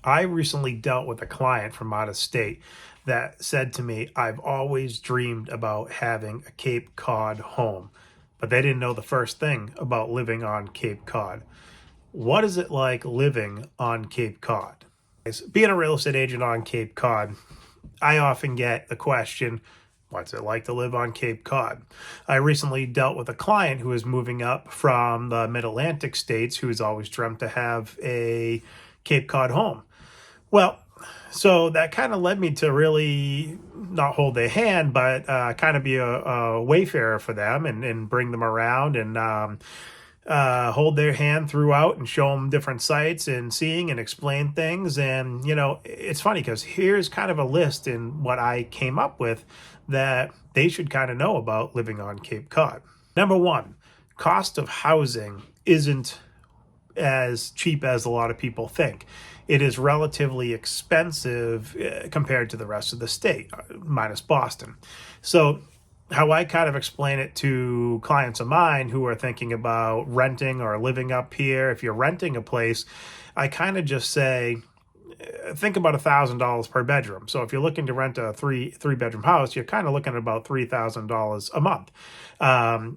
I recently dealt with a client from out of state that said to me, I've always dreamed about having a Cape Cod home, but they didn't know the first thing about living on Cape Cod. What is it like living on Cape Cod? Being a real estate agent on Cape Cod, I often get the question, what's it like to live on Cape Cod? I recently dealt with a client who is moving up from the mid-Atlantic states who has always dreamt to have a Cape Cod home. Well, so that kind of led me to really not hold their hand, but kind of be a wayfarer for them and bring them around and hold their hand throughout and show them different sites and seeing and explain things. And, it's funny because here's kind of a list in what I came up with that they should kind of know about living on Cape Cod. Number one, cost of housing isn't as cheap as a lot of people think. It is relatively expensive compared to the rest of the state, minus Boston. So how I kind of explain it to clients of mine who are thinking about renting or living up here, if you're renting a place, I kind of just say, think about $1,000 per bedroom. So if you're looking to rent a three bedroom house, you're kind of looking at about $3,000 a month.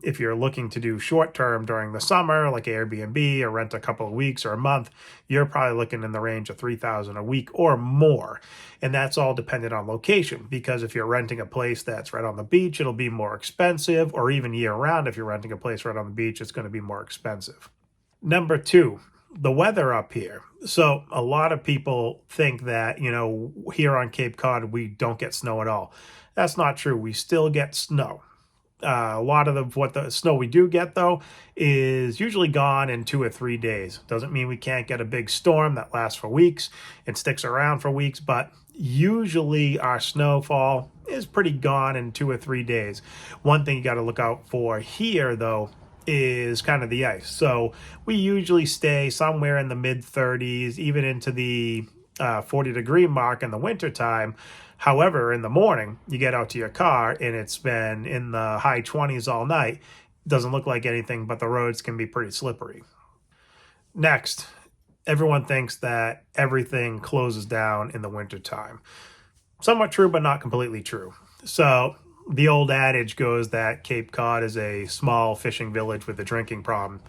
If you're looking to do short term during the summer, like Airbnb or rent a couple of weeks or a month, you're probably looking in the range of $3,000 a week or more. And that's all dependent on location, because if you're renting a place that's right on the beach, it'll be more expensive, or even year round, if you're renting a place right on the beach, it's going to be more expensive. Number two, the weather up here. So a lot of people think that, here on Cape Cod, we don't get snow at all. That's not true. We still get snow. A lot of what the snow we do get, though, is usually gone in 2 or 3 days. Doesn't mean we can't get a big storm that lasts for weeks and sticks around for weeks, but usually our snowfall is pretty gone in 2 or 3 days. One thing you got to look out for here, though, is kind of the ice. So we usually stay somewhere in the mid 30s, even into the 40-degree mark in the wintertime. However, in the morning, you get out to your car and it's been in the high 20s all night. Doesn't look like anything, but the roads can be pretty slippery. Next, everyone thinks that everything closes down in the wintertime. Somewhat true, but not completely true. So the old adage goes that Cape Cod is a small fishing village with a drinking problem.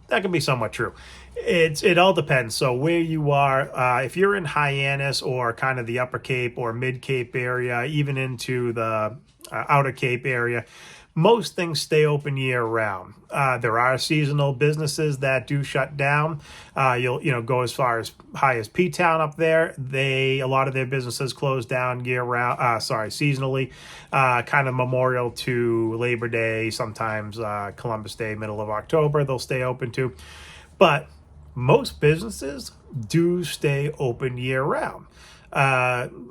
That can be somewhat true. It all depends. So where you are, if you're in Hyannis or kind of the Upper Cape or Mid Cape area, even into the Outer Cape area, most things stay open year round. There are seasonal businesses that do shut down. You'll go as far as high as Ptown up there. A lot of their businesses close down year round. Seasonally, kind of Memorial to Labor Day, sometimes Columbus Day, middle of October, they'll stay open too. But most businesses do stay open year round.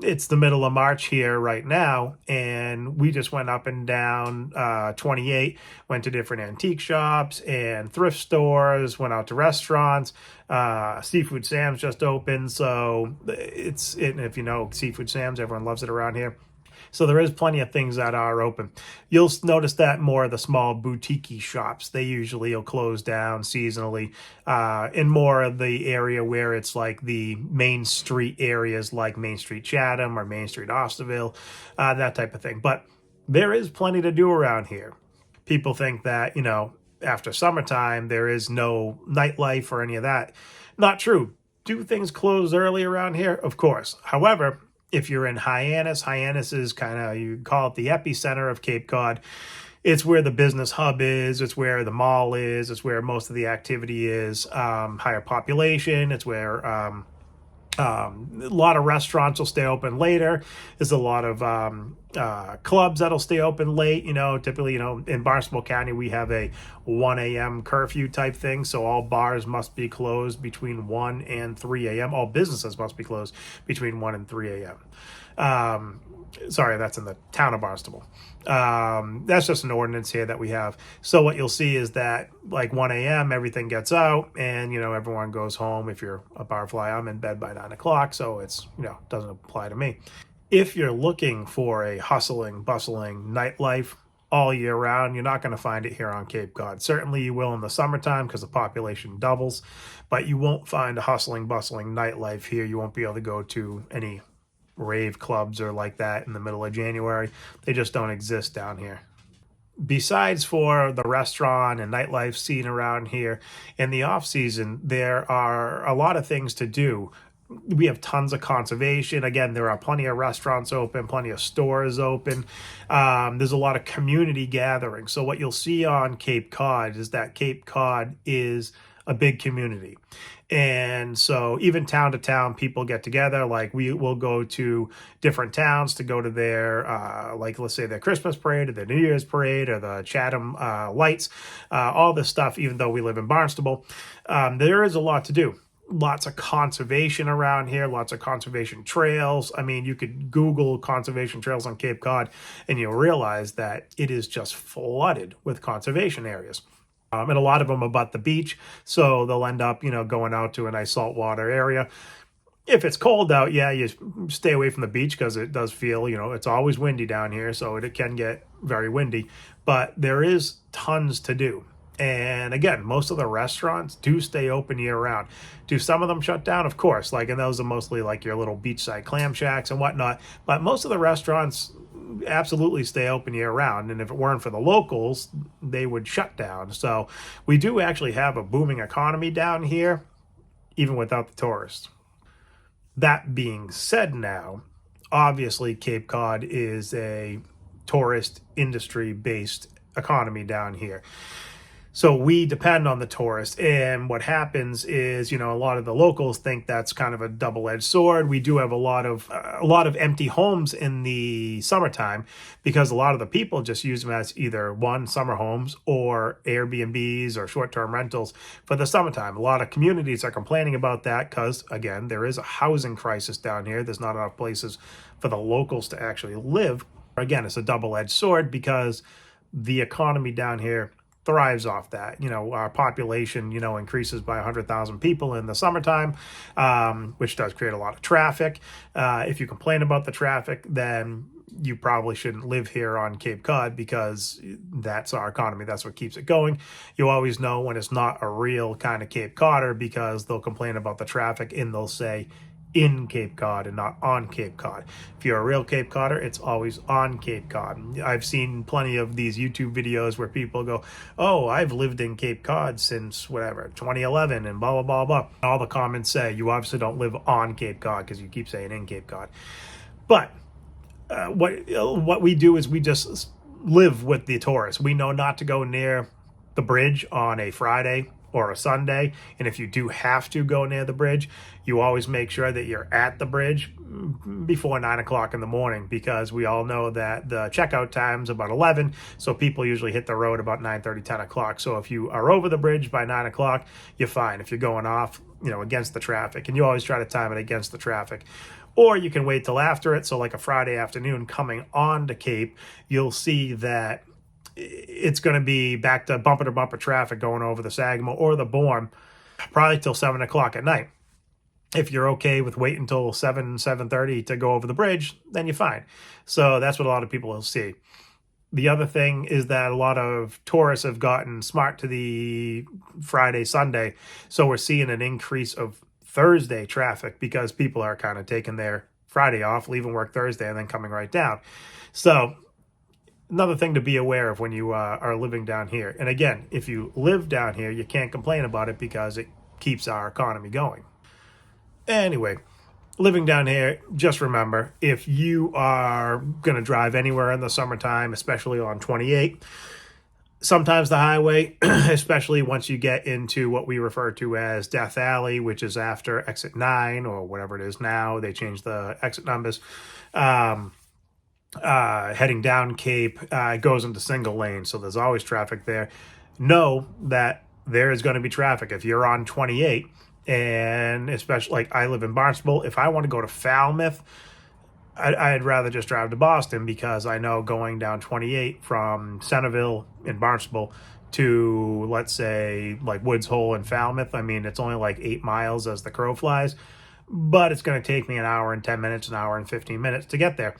It's the middle of March here right now, and we just went up and down 28, went to different antique shops and thrift stores, went out to restaurants. Seafood Sam's just opened, so if you know Seafood Sam's, everyone loves it around here. So there is plenty of things that are open. You'll notice that more of the small boutique shops, they usually will close down seasonally, in more of the area where it's like the main street areas like Main Street Chatham or Main Street Osterville, that type of thing. But there is plenty to do around here. People think that, after summertime, there is no nightlife or any of that. Not true. Do things close early around here? Of course. However, if you're in Hyannis, Hyannis is kind of, you call it the epicenter of Cape Cod. It's where the business hub is. It's where the mall is. It's where most of the activity is. Higher population. It's where a lot of restaurants will stay open later. There's a lot of clubs that'll stay open late. Typically, in Barnstable County, we have a 1 a.m. curfew type thing. So all bars must be closed between 1 and 3 a.m. All businesses must be closed between 1 and 3 a.m. Sorry, that's in the town of Barnstable. That's just an ordinance here that we have. So what you'll see is that like 1 a.m. everything gets out and, everyone goes home. If you're a barfly, I'm in bed by 9 o'clock. So it's, doesn't apply to me. If you're looking for a hustling, bustling nightlife, all year round. You're not going to find it here on Cape Cod. Certainly you will in the summertime because the population doubles, but you won't find a hustling, bustling nightlife here. You won't be able to go to any rave clubs or like that in the middle of January. They just don't exist down here. Besides for the restaurant and nightlife scene around here, in the off season, there are a lot of things to do. We have tons of conservation. Again, there are plenty of restaurants open, plenty of stores open. There's a lot of community gatherings. So what you'll see on Cape Cod is that Cape Cod is a big community. And so even town to town, people get together. Like we will go to different towns to go to their, like let's say their Christmas parade or their New Year's parade or the Chatham lights, all this stuff, even though we live in Barnstable. There is a lot to do. Lots of conservation around here, lots of conservation trails. I mean, you could Google conservation trails on Cape Cod and you'll realize that it is just flooded with conservation areas. And a lot of them abut the beach, so they'll end up, going out to a nice saltwater area. If it's cold out, yeah, you stay away from the beach because it does feel, it's always windy down here, so it can get very windy. But there is tons to do. And again, most of the restaurants do stay open year round. Do some of them shut down? Of course, and those are mostly like your little beachside clam shacks and whatnot. But most of the restaurants absolutely stay open year round. And if it weren't for the locals, they would shut down. So we do actually have a booming economy down here, even without the tourists. That being said now, obviously Cape Cod is a tourist industry based economy down here. So we depend on the tourists, and what happens is, a lot of the locals think that's kind of a double-edged sword. We do have a lot of empty homes in the summertime because a lot of the people just use them as either summer homes or Airbnbs or short-term rentals for the summertime. A lot of communities are complaining about that because, again, there is a housing crisis down here. There's not enough places for the locals to actually live. Again, it's a double-edged sword because the economy down here thrives off that. Our population, increases by 100,000 people in the summertime, which does create a lot of traffic. If you complain about the traffic, then you probably shouldn't live here on Cape Cod because that's our economy. That's what keeps it going. You always know when it's not a real kind of Cape Codder because they'll complain about the traffic and they'll say in Cape Cod and not on Cape Cod. If you're a real Cape Codder, it's always on Cape Cod. I've seen plenty of these YouTube videos where people go, oh, I've lived in Cape Cod since whatever, 2011 and blah, blah, blah, blah. All the comments say you obviously don't live on Cape Cod because you keep saying in Cape Cod. But what we do is we just live with the tourists. We know not to go near the bridge on a Friday or a Sunday. And if you do have to go near the bridge, you always make sure that you're at the bridge before 9 o'clock in the morning because we all know that the checkout time's about 11. So people usually hit the road about 9:30, 10 o'clock. So if you are over the bridge by 9 o'clock, you're fine. If you're going off, against the traffic, and you always try to time it against the traffic. Or you can wait till after it. So like a Friday afternoon coming on to Cape, you'll see that it's going to be back to bumper to bumper traffic going over the Sagamore or the Bourne probably till 7 o'clock at night. If you're okay with waiting until 7:30 to go over the bridge, then you're fine. So that's what a lot of people will see. The other thing is that a lot of tourists have gotten smart to the Friday, Sunday. So we're seeing an increase of Thursday traffic because people are kind of taking their Friday off, leaving work Thursday, and then coming right down. So another thing to be aware of when you are living down here. And again, if you live down here, you can't complain about it because it keeps our economy going. Anyway, living down here, just remember, if you are going to drive anywhere in the summertime, especially on 28, sometimes the highway, especially once you get into what we refer to as Death Alley, which is after exit 9 or whatever it is now, they changed the exit numbers, heading down Cape, goes into single lane, so there's always traffic there. Know that there is going to be traffic if you're on 28, and especially like I live in Barnstable. If I want to go to Falmouth, I'd rather just drive to Boston because I know going down 28 from Centerville in Barnstable to, let's say, like Woods Hole in Falmouth, I mean, it's only like 8 miles as the crow flies, but it's going to take me an hour and 10 minutes, an hour and 15 minutes to get there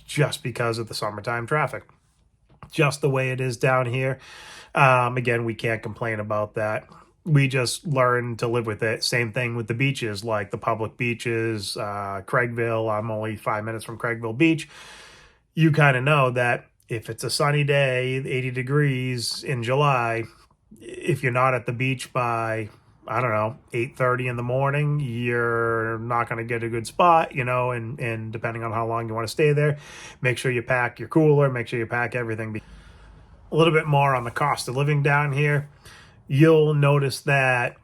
just because of the summertime traffic. just the way it is down here. Again, we can't complain about that. We just learn to live with it. Same thing with the beaches, like the public beaches, Craigville. I'm only 5 minutes from Craigville Beach. You kind of know that if it's a sunny day, 80 degrees in July, if you're not at the beach by, I don't know, 8:30 in the morning, you're not going to get a good spot, and depending on how long you want to stay there, make sure you pack your cooler, make sure you pack everything. A little bit more on the cost of living down here. You'll notice that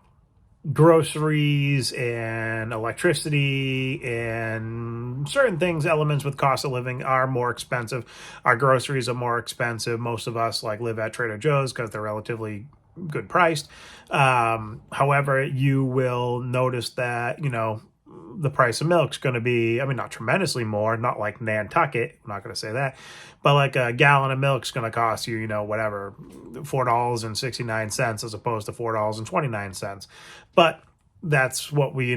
groceries and electricity and certain things, elements with cost of living, are more expensive. Our groceries are more expensive. Most of us live at Trader Joe's because they're relatively good priced. However, you will notice that the price of milk's going to be, I mean, not tremendously more, not like Nantucket, I'm not going to say that, but like a gallon of milk's going to cost you, whatever, $4.69 as opposed to $4.29. But that's what we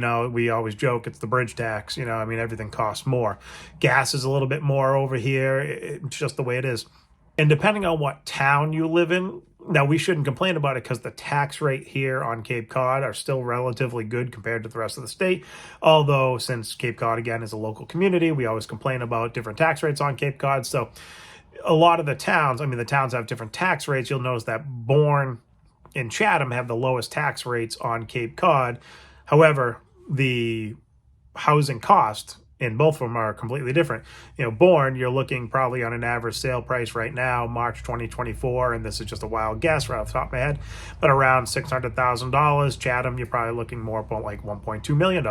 always joke, it's the bridge tax, I mean, everything costs more. Gas is a little bit more over here. It's just the way it is. And depending on what town you live in, now we shouldn't complain about it because the tax rate here on Cape Cod are still relatively good compared to the rest of the state. Although, since Cape Cod, again, is a local community, we always complain about different tax rates on Cape Cod. So a lot of the towns, I mean, the towns have different tax rates. You'll notice that Bourne and Chatham have the lowest tax rates on Cape Cod. However, the housing cost in both of them are completely different. Bourne, you're looking probably on an average sale price right now, March 2024, and this is just a wild guess right off the top of my head, but around $600,000. Chatham, you're probably looking more about like $1.2 million.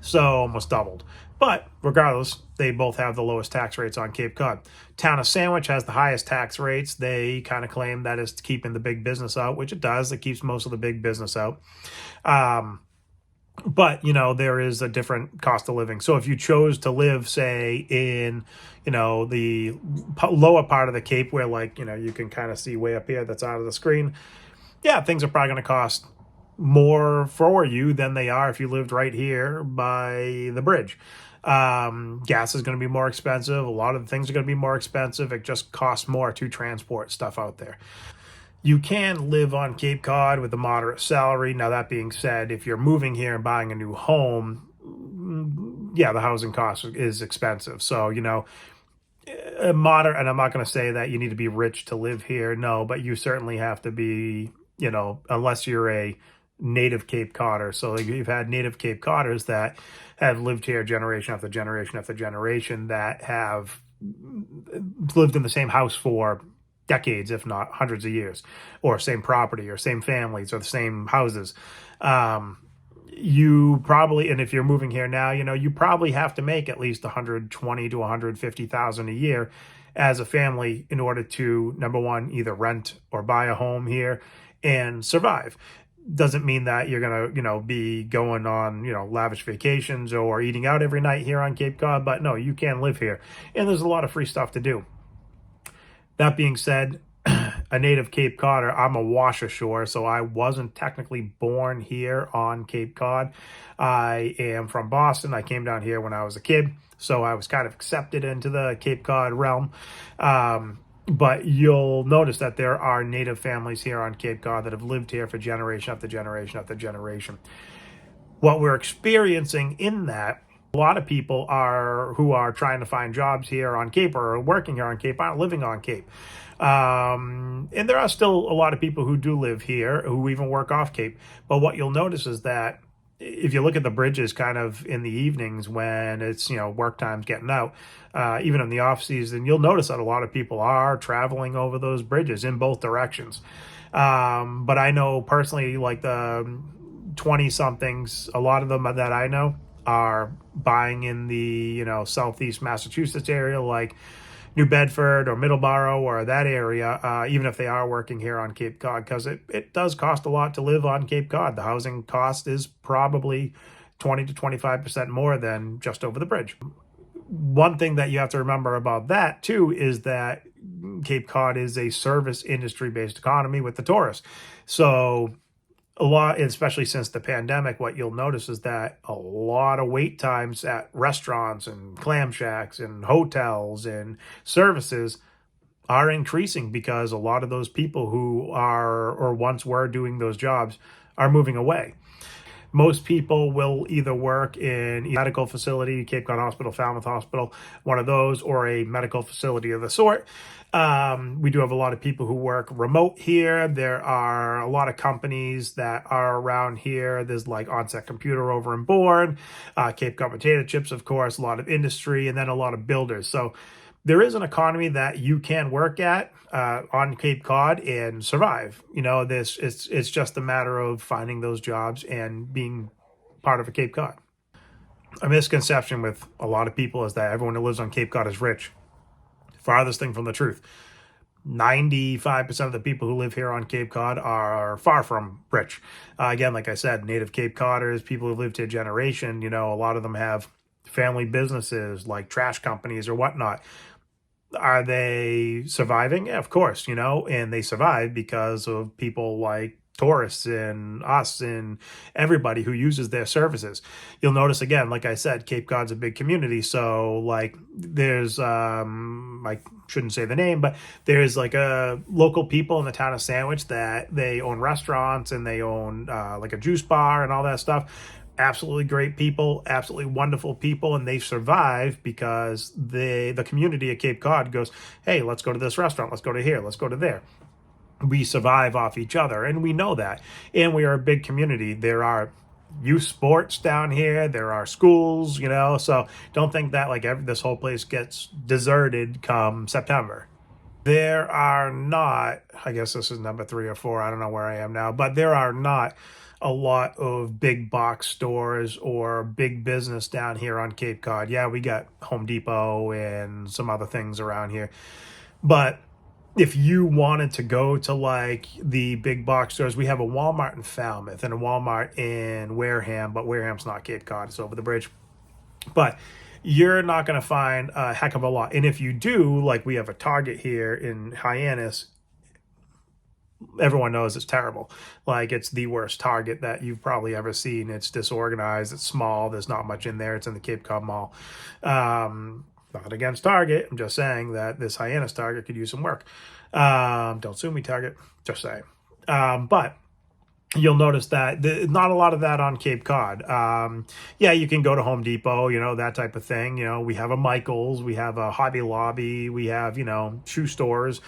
So almost doubled. But regardless, they both have the lowest tax rates on Cape Cod. Town of Sandwich has the highest tax rates. They kind of claim that is keeping the big business out, which it does. It keeps most of the big business out. But there is a different cost of living. So if you chose to live, say, in the lower part of the Cape, where you can kind of see way up here that's out of the screen, yeah, things are probably going to cost more for you than they are if you lived right here by the bridge. Gas is going to be more expensive. A lot of the things are going to be more expensive. It just costs more to transport stuff out there. You can live on Cape Cod with a moderate salary. Now, that being said, if you're moving here and buying a new home, yeah, the housing cost is expensive. So, a moderate, and I'm not going to say that you need to be rich to live here. No, but you certainly have to be, unless you're a native Cape Codder. So you've had native Cape Codders that have lived here generation after generation after generation, that have lived in the same house for decades, if not hundreds of years, or same property, or same families, or the same houses. You probably, and if you're moving here now, you probably have to make at least 120 to 150,000 a year as a family in order to, number one, either rent or buy a home here and survive. Doesn't mean that you're gonna, be going on, lavish vacations or eating out every night here on Cape Cod, but no, you can live here, and there's a lot of free stuff to do. That being said, a native Cape Codder, I'm a wash ashore, so I wasn't technically born here on Cape Cod. I am from Boston. I came down here when I was a kid, so I was kind of accepted into the Cape Cod realm. But you'll notice that there are native families here on Cape Cod that have lived here for generation after generation after generation. What we're experiencing in that, a lot of people who are trying to find jobs here on Cape or are working here on Cape aren't living on Cape. And there are still a lot of people who do live here who even work off Cape. But what you'll notice is that if you look at the bridges kind of in the evenings when it's, work time's getting out, even in the off season, you'll notice that a lot of people are traveling over those bridges in both directions. But I know personally, like the 20 somethings, a lot of them that I know are buying in the, southeast Massachusetts area, like New Bedford or Middleborough or that area, even if they are working here on Cape Cod, because it does cost a lot to live on Cape Cod. The housing cost is probably 20 to 25% more than just over the bridge. One thing that you have to remember about that too is that Cape Cod is a service industry based economy with the tourists. So a lot, especially since the pandemic, what you'll notice is that a lot of wait times at restaurants and clam shacks and hotels and services are increasing because a lot of those people who are or once were doing those jobs are moving away. Most people will either work in a medical facility, Cape Cod Hospital, Falmouth Hospital, one of those, or a medical facility of the sort. We do have a lot of people who work remote here. There are a lot of companies that are around here. There's like Onset Computer over in Bourne, Cape Cod Potato Chips, of course, a lot of industry, and then a lot of builders. So there is an economy that you can work at on Cape Cod and survive. This it's just a matter of finding those jobs and being part of a Cape Cod. A misconception with a lot of people is that everyone who lives on Cape Cod is rich. Farthest thing from the truth. 95% of the people who live here on Cape Cod are far from rich. Again, like I said, native Cape Codders, people who've lived here generation, a lot of them have family businesses like trash companies or whatnot. Are they surviving? Yeah, of course, and they survive because of people like tourists and us and everybody who uses their services. You'll notice again, like I said, Cape Cod's a big community. So like there's I shouldn't say the name, but there's like a local people in the town of Sandwich that they own restaurants and they own like a juice bar and all that stuff. Absolutely great people, absolutely wonderful people, and they survive because the community of Cape Cod goes, hey, let's go to this restaurant, let's go to here, let's go to there. We survive off each other, and we know that. And we are a big community. There are youth sports down here. There are schools, so don't think that like this whole place gets deserted come September. There are not, I guess this is number 3 or 4, I don't know where I am now, but there are not a lot of big box stores or big business down here on Cape Cod. Yeah, we got Home Depot and some other things around here. But if you wanted to go to like the big box stores, we have a Walmart in Falmouth and a Walmart in Wareham, but Wareham's not Cape Cod, it's over the bridge. But you're not going to find a heck of a lot. And if you do, like we have a Target here in Hyannis, everyone knows it's terrible. Like it's the worst Target that you've probably ever seen. It's disorganized, it's small, there's not much in there. It's in the Cape Cod Mall. Not against Target. I'm just saying that this Hyannis Target could use some work. Don't sue me, Target. Just saying. But you'll notice that not a lot of that on Cape Cod. Yeah, you can go to Home Depot, that type of thing. We have a Michael's, we have a Hobby Lobby, we have, shoe stores,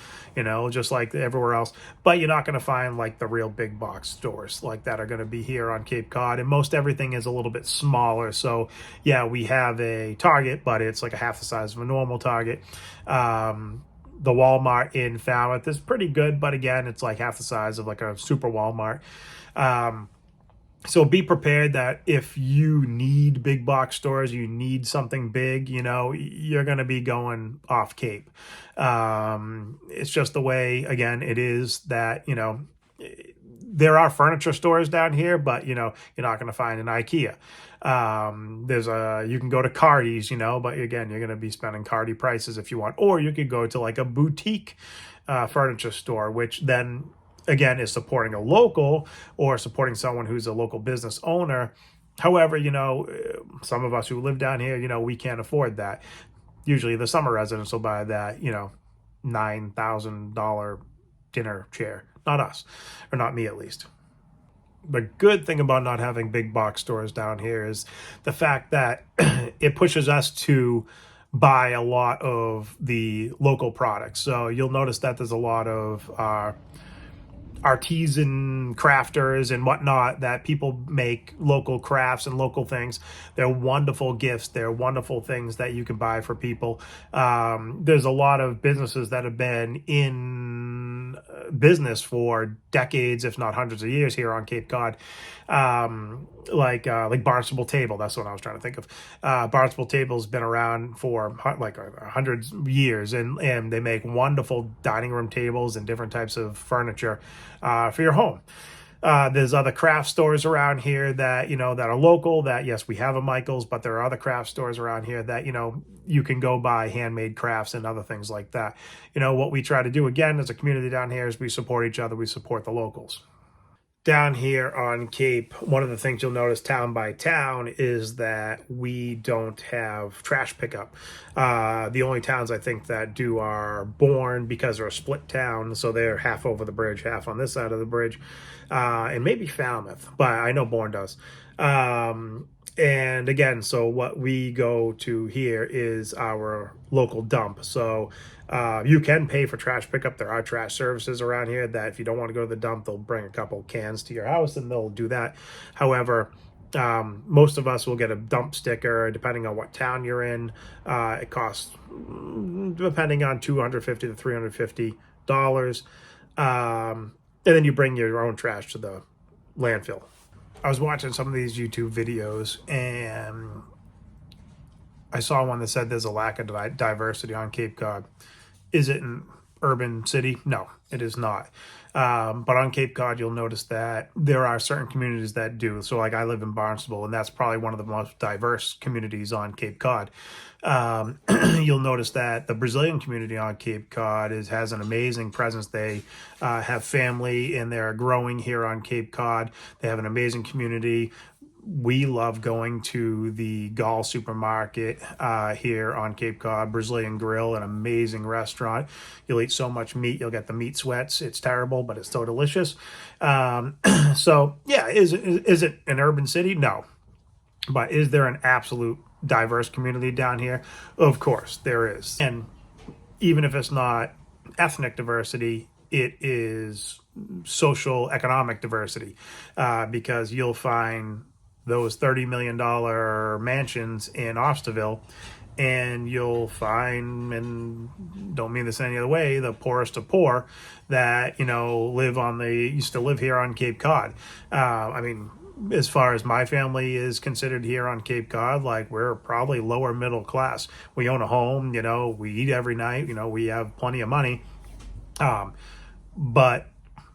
just like everywhere else. But you're not going to find like the real big box stores like that are going to be here on Cape Cod. And most everything is a little bit smaller. So yeah, we have a Target, but it's like a half the size of a normal Target. The Walmart in Falmouth is pretty good, but again, it's like half the size of like a super Walmart. So be prepared that if you need big box stores, you need something big, you're going to be going off Cape. It's just the way, again, it is that, there are furniture stores down here, but you're not going to find an IKEA. You can go to Cardi's, but again, you're going to be spending Cardi prices if you want, or you could go to like a boutique furniture store, which then again is supporting a local or supporting someone who's a local business owner. However, some of us who live down here, we can't afford that. Usually the summer residents will buy that, $9,000 dinner chair. Not us, or not me at least. The good thing about not having big box stores down here is the fact that it pushes us to buy a lot of the local products. So you'll notice that there's a lot of artisan crafters and whatnot that people make local crafts and local things. They're wonderful gifts. They're wonderful things that you can buy for people. There's a lot of businesses that have been in business for decades, if not hundreds of years here on Cape Cod. Like Barnstable Table. That's what I was trying to think of. Barnstable Table's been around for like hundreds of years, and they make wonderful dining room tables and different types of furniture for your home. There's other craft stores around here that, that are local that, yes, we have a Michael's, but there are other craft stores around here that, you can go buy handmade crafts and other things like that. What we try to do again as a community down here is we support each other. We support the locals. Down here on Cape, one of the things you'll notice town by town is that we don't have trash pickup. The only towns I think that do are Bourne, because they're a split town, so they're half over the bridge, half on this side of the bridge, and maybe Falmouth, but I know Bourne does. And again, so what we go to here is our local dump. So you can pay for trash pickup. There are trash services around here that if you don't want to go to the dump, they'll bring a couple cans to your house and they'll do that. However, most of us will get a dump sticker depending on what town you're in. It costs, depending on $250 to $350. And then you bring your own trash to the landfill. I was watching some of these YouTube videos and I saw one that said there's a lack of diversity on Cape Cod. Is it an urban city? No, it is not. But on Cape Cod, you'll notice that there are certain communities that do. So like I live in Barnstable, and that's probably one of the most diverse communities on Cape Cod. You'll notice that the Brazilian community on Cape Cod has an amazing presence. They have family and they're growing here on Cape Cod. They have an amazing community. We love going to the Gall supermarket here on Cape Cod. Brazilian Grill, an amazing restaurant. You'll eat so much meat, you'll get the meat sweats. It's terrible, but it's so delicious. So, yeah, is it an urban city? No. But is there an absolute diverse community down here? Of course, there is. And even if it's not ethnic diversity, it is social economic diversity, because you'll find those $30 million mansions in Osterville, and you'll find, and don't mean this any other way, the poorest of poor that, used to live here on Cape Cod. I mean, as far as my family is considered here on Cape Cod, like we're probably lower middle class. We own a home, we eat every night, we have plenty of money. But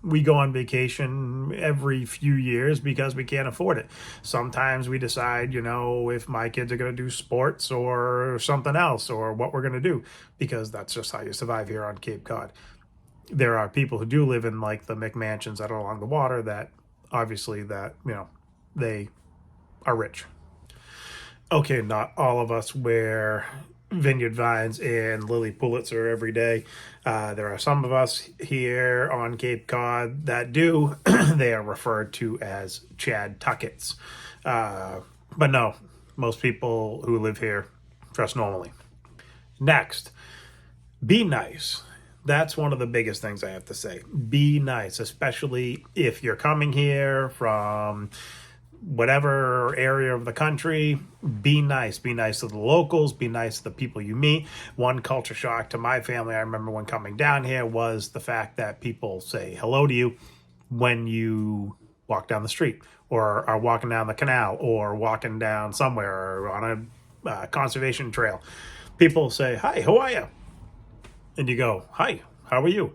we go on vacation every few years because we can't afford it. Sometimes we decide, if my kids are going to do sports or something else or what we're going to do, because that's just how you survive here on Cape Cod. There are people who do live in like the McMansions that are along the water that obviously they are rich. Okay, not all of us wear vineyard vines and lily pulitzer every day. There are some of us here on Cape Cod that do. They are referred to as Chad Tuckets. But no, most people who live here dress normally. Next, be nice. That's one of the biggest things I have to say. Be nice, especially if you're coming here from whatever area of the country. Be nice. Be nice to the locals. Be nice to the people you meet. One culture shock to my family, I remember when coming down here, was the fact that people say hello to you when you walk down the street or are walking down the canal or walking down somewhere or on a conservation trail. People say, "Hi, how are you?" And you go, "Hi, how are you?"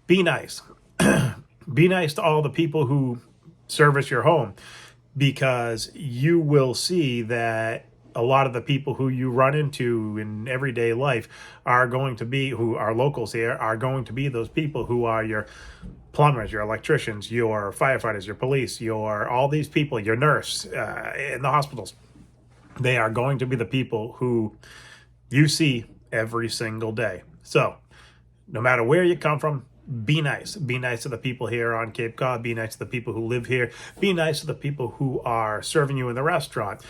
Be nice. Be nice to all the people who service your home, because you will see that a lot of the people who you run into in everyday life are going to be, who are locals here, are going to be those people who are your plumbers, your electricians, your firefighters, your police, your all these people, your nurse in the hospitals. They are going to be the people who you see every single day. So no matter where you come from, be nice. Be nice to the people here on Cape Cod. Be nice to the people who live here. Be nice to the people who are serving you in the restaurant.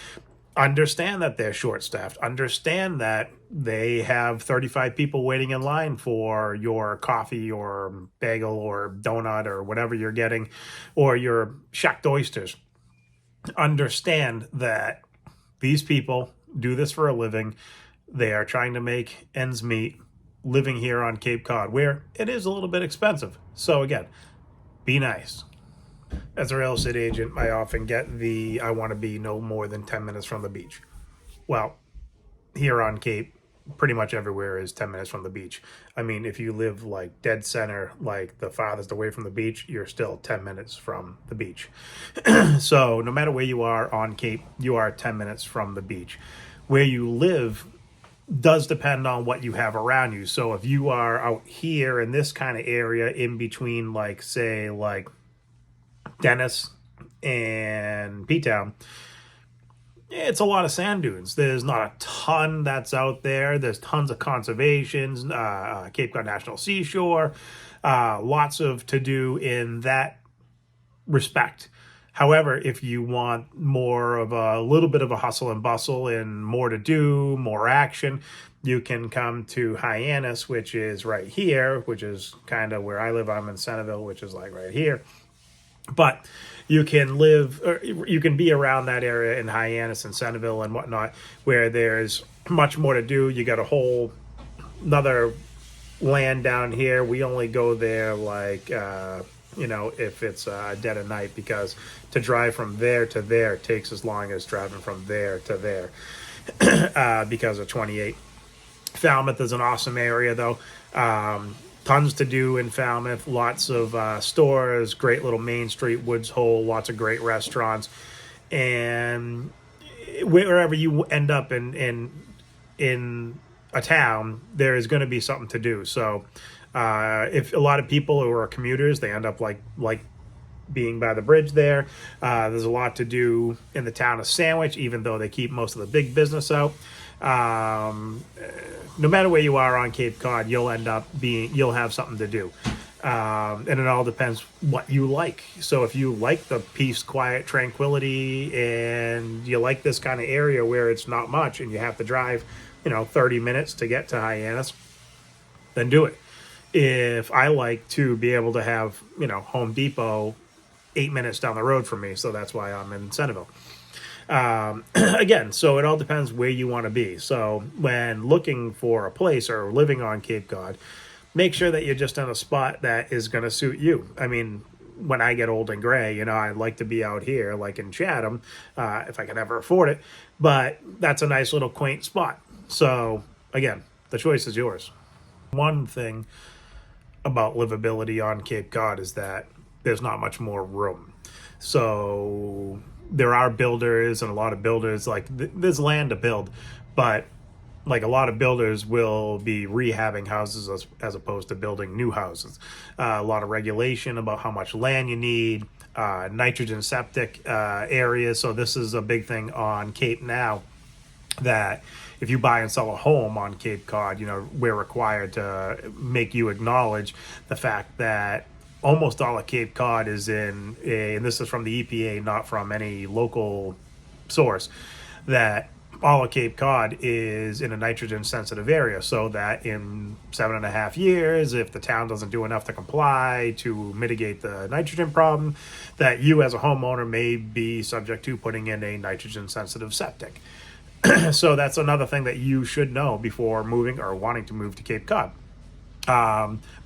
Understand that they're short-staffed. Understand that they have 35 people waiting in line for your coffee or bagel or donut or whatever you're getting, or your shucked oysters. Understand that these people do this for a living. They are trying to make ends meet living here on Cape Cod, where it is a little bit expensive. So again, be nice. As a real estate agent, I often get I want to be no more than 10 minutes from the beach. Well, here on Cape, pretty much everywhere is 10 minutes from the beach. I mean, if you live like dead center, like the farthest away from the beach, you're still 10 minutes from the beach. So no matter where you are on Cape, you are 10 minutes from the beach. Where you live does depend on what you have around you. So if you are out here in this kind of area in between, like, say, like Dennis and Ptown, it's a lot of sand dunes. There's not a ton that's out there. There's tons of conservations, Cape Cod National Seashore, lots of to do in that respect. However, if you want more of a little bit of a hustle and bustle and more to do, more action, you can come to Hyannis, which is right here, which is kind of where I live. I'm in Centerville, which is like right here. But you can live, or you can be around that area in Hyannis and Centerville and whatnot, where there's much more to do. You got a whole another land down here. We only go there like, if it's dead of night, because to drive from there to there takes as long as driving from there to there because of 28. Falmouth is an awesome area, though. Tons to do in Falmouth, lots of stores, great little Main Street, Woods Hole, lots of great restaurants. And wherever you end up in a town, there is going to be something to do. So if a lot of people who are commuters, they end up like being by the bridge there. There's a lot to do in the town of Sandwich, even though they keep most of the big business out. No matter where you are on Cape Cod, you'll have something to do. And it all depends what you like. So if you like the peace, quiet, tranquility, and you like this kind of area where it's not much and you have to drive, 30 minutes to get to Hyannis, then do it. If I like to be able to have, Home Depot 8 minutes down the road from me, so that's why I'm in Centerville. Again, so it all depends where you want to be. So when looking for a place or living on Cape Cod, make sure that you're just in a spot that is going to suit you. I mean, when I get old and gray, I'd like to be out here, like in Chatham, if I can ever afford it. But that's a nice little quaint spot. So again, the choice is yours. One thing about livability on Cape Cod is that there's not much more room. So there are builders, and a lot of builders, there's land to build, but like a lot of builders will be rehabbing houses as opposed to building new houses. A lot of regulation about how much land you need, nitrogen septic areas. So this is a big thing on Cape now, that if you buy and sell a home on Cape Cod, we're required to make you acknowledge the fact that almost all of Cape Cod is and this is from the EPA, not from any local source, that all of Cape Cod is in a nitrogen sensitive area, so that in 7.5 years, if the town doesn't do enough to comply to mitigate the nitrogen problem, that you as a homeowner may be subject to putting in a nitrogen sensitive septic. So that's another thing that you should know before moving or wanting to move to Cape Cod.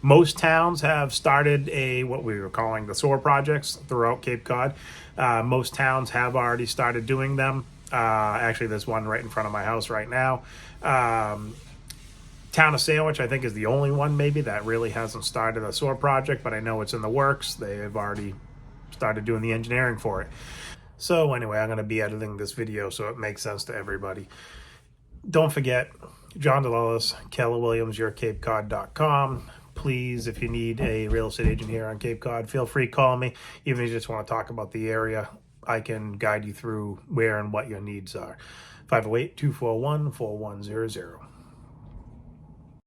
Most towns have started what we were calling the SOAR projects throughout Cape Cod. Most towns have already started doing them. Actually, there's one right in front of my house right now. Town of Sandwich, I think, is the only one maybe that really hasn't started a SOAR project, but I know it's in the works. They have already started doing the engineering for it. So anyway, I'm going to be editing this video so it makes sense to everybody. Don't forget, John DeLellis, KellerWilliams, Please, if you need a real estate agent here on Cape Cod, feel free to call me. Even if you just want to talk about the area, I can guide you through where and what your needs are. 508-241-4100.